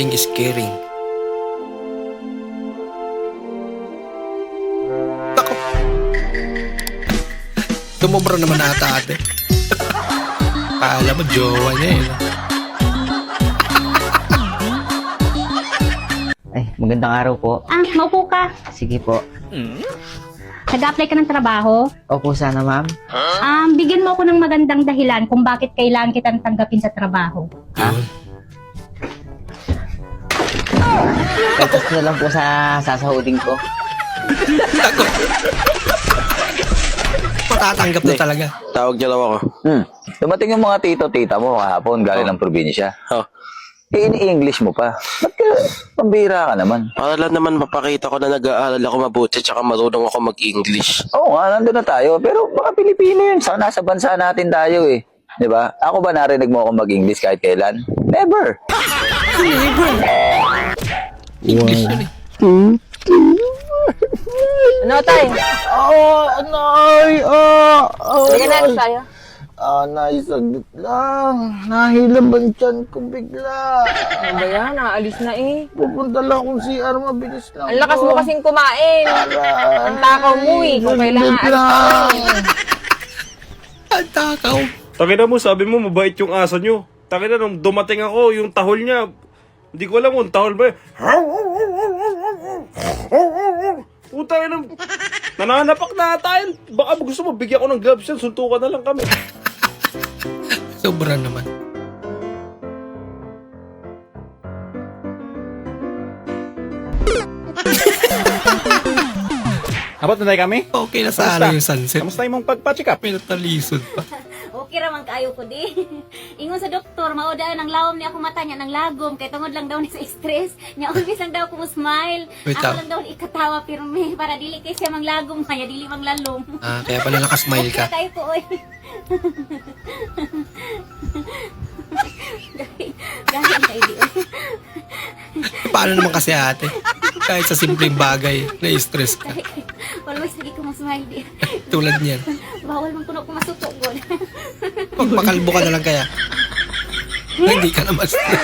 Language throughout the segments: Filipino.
Sharing is caring. Ako. Tumubra naman ata ate. Kala mo, jowa niya eh. Ay, magandang araw po. Maupo ka. Sige po. Nag-apply ka ng trabaho? Opo sana, ma'am. Bigyan mo ako ng magandang dahilan kung bakit kailangan kitang tanggapin sa trabaho. Pagkas na lang po sa sasahudin ko. Ako. Matatanggap na talaga. Tawag niya lang ako. Dumating yung mga tito-tita mo kahapon galing ng probinsya. Oh. In-English mo pa. Ba't ka, pambira ka naman? Para lang naman mapakita ko na nag-aaral ako mabuti tsaka marunong ako mag-English. Oo nga, nandun na tayo. Pero baka Pilipino yun. Nasa bansa natin tayo eh. Di ba? Ako ba narinig mo ako mag-English kahit kailan? Never. English yun eh. Ano tayo? Sige na, tayo. Nay, saglit lang. Nahilam ang tiyan ko bigla. Ano ba yan? Naalis na eh. Pupunta lang akong CR, mabilis lang. Ang lakas mo kasing kumain. Ang takaw mo eh. Kung kailangan Saglit lang. Ang takaw. Takina mo, sabi mo mabait yung aso nyo. Takina nung dumating ako, yung tahol niya, hindi ko alam kung tahol ba yun. Puta yun, nananapak na tayo. Baka gusto mo, bigyan ko ng gloves yan, suntukan na lang kami. Sobra naman. Abot na tayo kami? Okay na sana yung sunset. Kamusta yung mong pagpa-check up? Pinatalisod pa. Okay raman kayo ko di. Ingon sa doktor, maudaan ang lawom niya ako mata niya ng lagom. Kaya tungod lang daw ni sa stress. Niya always lang daw ko smile. Wait, Ako lang daw ni ikatawa pirme. Para dili kay siya manglagom. Kaya dili manglalom. Kaya pala nakasmile Okay ka. na kayo ko oy. Gawin kayo di oy. Paano naman kasi ate? Kahit sa simpleng bagay, na-stress ka. Always lagi ko mag-smile di. Tulad niyan. Bawal man kuno ko masutok god. Magpakalbo ka na lang kaya. Hindi ka na ma-stress.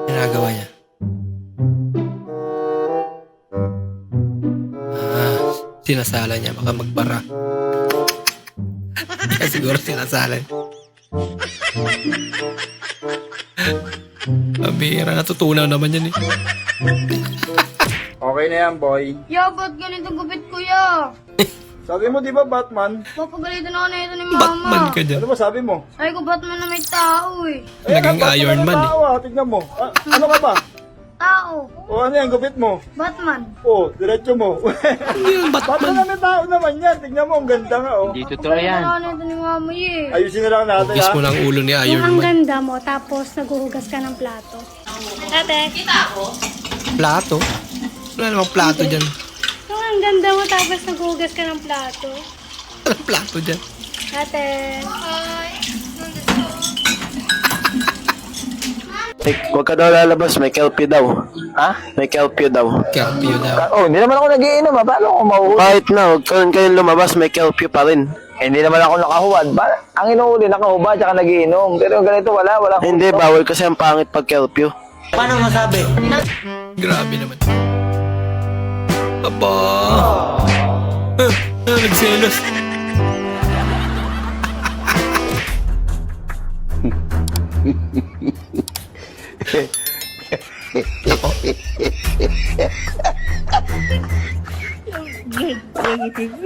Ginagawa niya. Sinasala niya. Baka magbara. Kaya siguro sinasala niya. Mabira, natutunaw naman yan eh. Okay na yan, boy. Ya, ba't ganito gupit ko, ya? Sabi mo, di ba, Batman? Papagalitan ako na ito ni Mama. Batman ka dyan. Ano ba sabi mo? Sabi ko, Batman na may tao eh. Naging Batman Iron ang Man eh. tao, ah. Tignan mo. Ano ka ba? Tao. O ano yan, gupit mo? Batman. O, diretso mo. Hindi yung Batman Batman. na may tao naman yan. Tignan mo, ang ganda nga, oh. Hindi totoo yan. Papagalitan ako na ito ni Mama, eh. Ayusin na lang natin, Hugis ha? mo ng ulo ni Iron Yung ang Man. ganda mo, tapos naguhugas ka ng plato. Ate, Plato? Wala namang plato dyan. yung ang ganda mo, tapos naguhugas ka ng plato. Walang plato dyan. Ate. Huwag ka daw lalabas, may kelpie daw. Ha? May kelpie daw. Carpio daw. Oh, hindi naman ako nagiinom ha. Paano ako mahuhuli? Kahit na, huwag kayong lumabas, may kelpie pa rin. Hindi naman ako nakahuwad. Ang inuuli, nakahubad, tsaka nagiinom. Pero ganito, wala akong Hindi, bawal kasi ang pangit pag kelpie. Paano masabi? Grabe naman. Aba! Nagselos. Ako.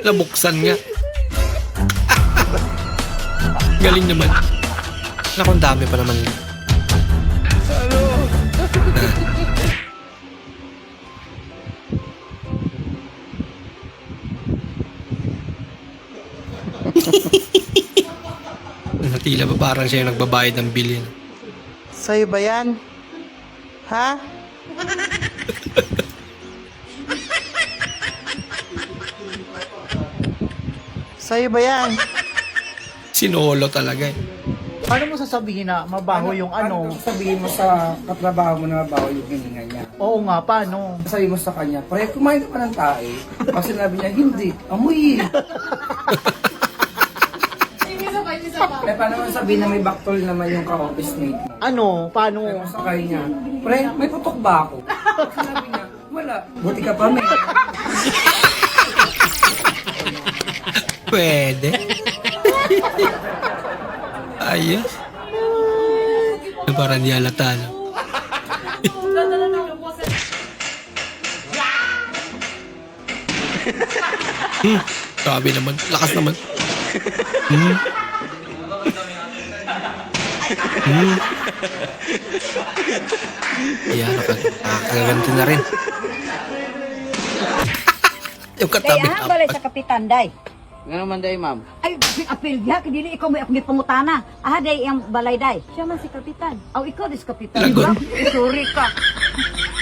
Nabuksan nga. Galing naman. Naku, ang dami pa naman. Tila ba parang siya yung nagbabayad ng bilin. Sa'yo ba yan? Ha? Sa'yo ba yan? Sinolo talaga eh. Paano mo sasabihin na mabaho yung ano? Sabihin mo sa katrabaho mo na mabaho yung hininga niya. Oo nga, paano? Sabi mo sa kanya, pre, kumain ka pa ng tae. Pag sinabi niya, hindi, amoy. Eh, paano mo sabihin na may baktol naman yung ka-office mate mo? Ano? Paano? Sabi mo sa kanya, pre, may putok ba ako? Sinabi niya, wala. Buti ka pa, may. Pwede. Ayos. Parang di halata, no? Sabi naman, lakas naman. Yan, nakakaganti na rin. Yung katabi Kaya balay sa kapitan, day. Nga naman daw, ma'am. Ay, apil diha, kaya ikaw may akong pangutana. Ah, day, ang balay, day. Siya man si kapitan. Aw, ikaw dis kapitan. Lagot. Sorry ka.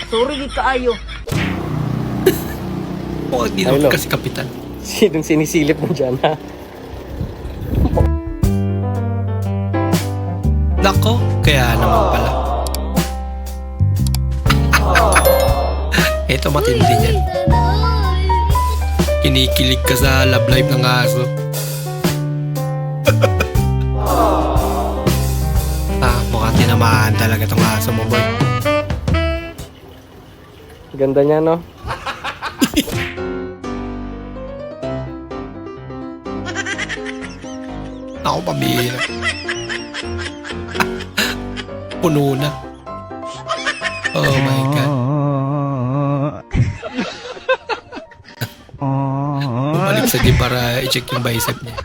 Sorry ka ayo. Huwag di naman kasi kapitan. Sinong sinisilip mo dyan, ha? Nako, kaya naman pala. Ito matindi niyan. Kinikilig ka sa love life ng aso. Mukhang tinamaan talaga itong aso mo, boy. Ganda niya, no? Ako pamihira. Puno na. Oh my God. Bumalik sa gym para i-check yung bicep niya.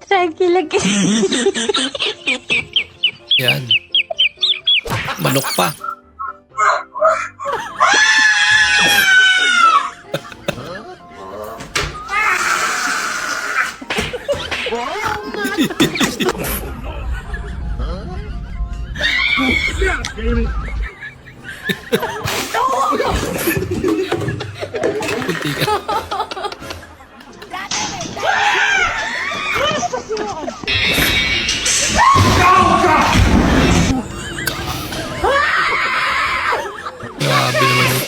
Tranquila ka. Yan. Manok pa. Kunti ka. Grabe naman yun.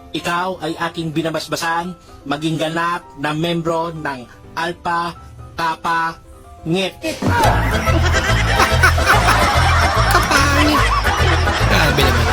Ikaw ay aking binabasbasan maging ganap na membro ng Alpha Kappa Ngit. Grabe naman.